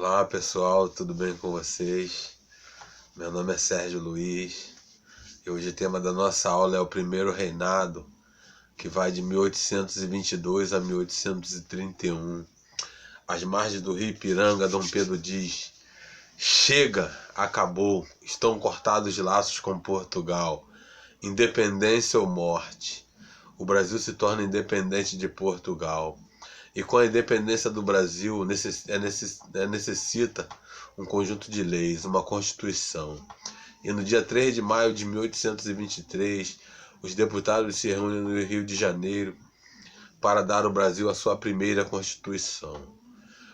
Olá pessoal, tudo bem com vocês? Meu nome é Sérgio Luiz e hoje o tema da nossa aula é o primeiro reinado, que vai de 1822 a 1831. Às margens do rio Ipiranga, Dom Pedro diz: chega, acabou, estão cortados laços com Portugal, independência ou morte. O Brasil se torna independente de Portugal. E com a independência do Brasil necessita um conjunto de leis, uma Constituição. E no dia 3 de maio de 1823, os deputados se reúnem no Rio de Janeiro para dar ao Brasil a sua primeira Constituição.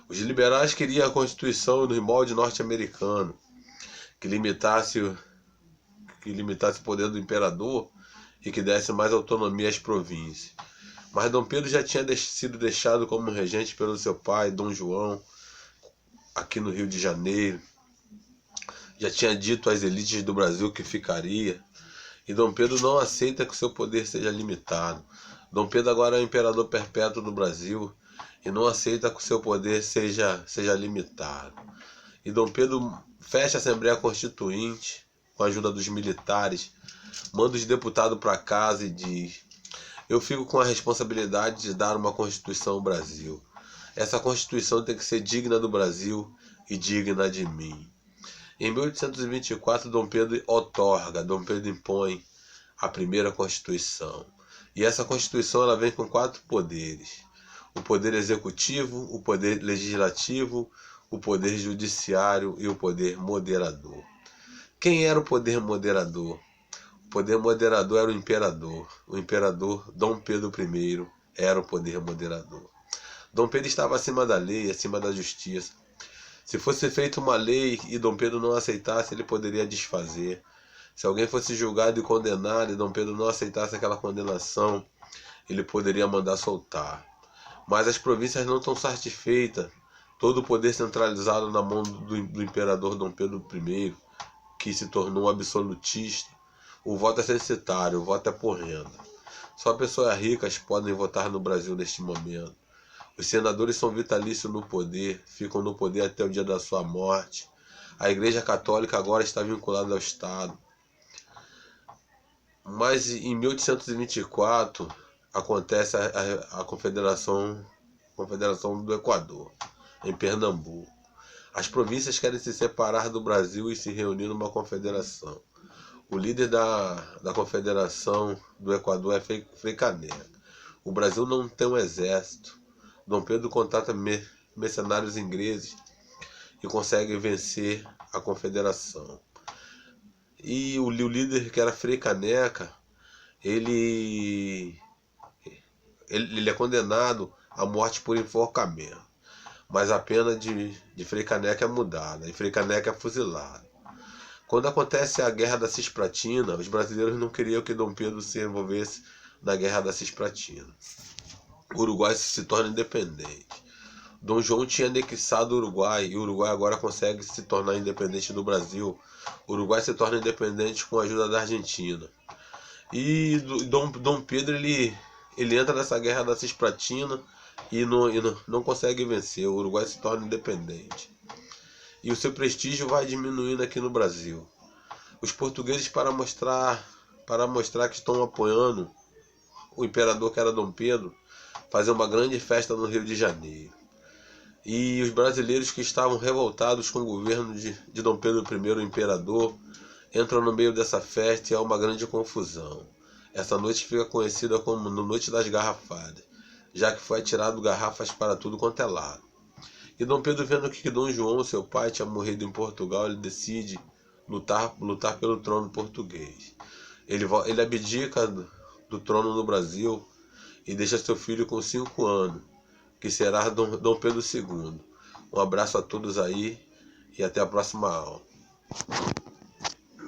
Os liberais queriam a Constituição no molde norte-americano, que limitasse o poder do imperador e que desse mais autonomia às províncias. Mas Dom Pedro já tinha sido deixado como regente pelo seu pai, Dom João, aqui no Rio de Janeiro. Já tinha dito às elites do Brasil que ficaria. E Dom Pedro não aceita que o seu poder seja limitado. Dom Pedro agora é o imperador perpétuo do Brasil e não aceita que o seu poder seja limitado. E Dom Pedro fecha a Assembleia Constituinte com a ajuda dos militares, manda os deputados para casa e diz: eu fico com a responsabilidade de dar uma Constituição ao Brasil. Essa Constituição tem que ser digna do Brasil e digna de mim. Em 1824, Dom Pedro impõe a primeira Constituição. E essa Constituição ela vem com 4 poderes: o poder executivo, o poder legislativo, o poder judiciário e o poder moderador. Quem era o poder moderador? O poder moderador era o imperador. O imperador Dom Pedro I era o poder moderador. Dom Pedro estava acima da lei, acima da justiça. Se fosse feita uma lei e Dom Pedro não aceitasse, ele poderia desfazer. Se alguém fosse julgado e condenado e Dom Pedro não aceitasse aquela condenação, ele poderia mandar soltar. Mas as províncias não estão satisfeitas. Todo o poder centralizado na mão do imperador Dom Pedro I, que se tornou um absolutista. O voto é censitário, o voto é por renda. Só pessoas ricas podem votar no Brasil neste momento. Os senadores são vitalícios no poder, ficam no poder até o dia da sua morte. A Igreja Católica agora está vinculada ao Estado. Mas em 1824 acontece a Confederação do Equador, em Pernambuco. As províncias querem se separar do Brasil e se reunir numa confederação. O líder da Confederação do Equador é Frei Caneca. O Brasil não tem um exército. Dom Pedro contrata mercenários ingleses e consegue vencer a Confederação. E o líder, que era Frei Caneca, ele é condenado à morte por enforcamento. Mas a pena de Frei Caneca é mudada e Frei Caneca é fuzilado. Quando acontece a Guerra da Cisplatina, os brasileiros não queriam que Dom Pedro se envolvesse na Guerra da Cisplatina. O Uruguai se torna independente. Dom João tinha anexado o Uruguai e o Uruguai agora consegue se tornar independente do Brasil. O Uruguai se torna independente com a ajuda da Argentina. E Dom Pedro ele entra nessa Guerra da Cisplatina e não consegue vencer. O Uruguai se torna independente. E o seu prestígio vai diminuindo aqui no Brasil. Os portugueses, para mostrar que estão apoiando o imperador, que era Dom Pedro, fazem uma grande festa no Rio de Janeiro. E os brasileiros que estavam revoltados com o governo de Dom Pedro I, o imperador, entram no meio dessa festa e há uma grande confusão. Essa noite fica conhecida como Noite das Garrafadas, já que foi atirado garrafas para tudo quanto é lado. E Dom Pedro, vendo que Dom João, seu pai, tinha morrido em Portugal, ele decide lutar pelo trono português. Ele abdica do trono no Brasil e deixa seu filho com 5 anos, que será Dom Pedro II. Um abraço a todos aí e até a próxima aula.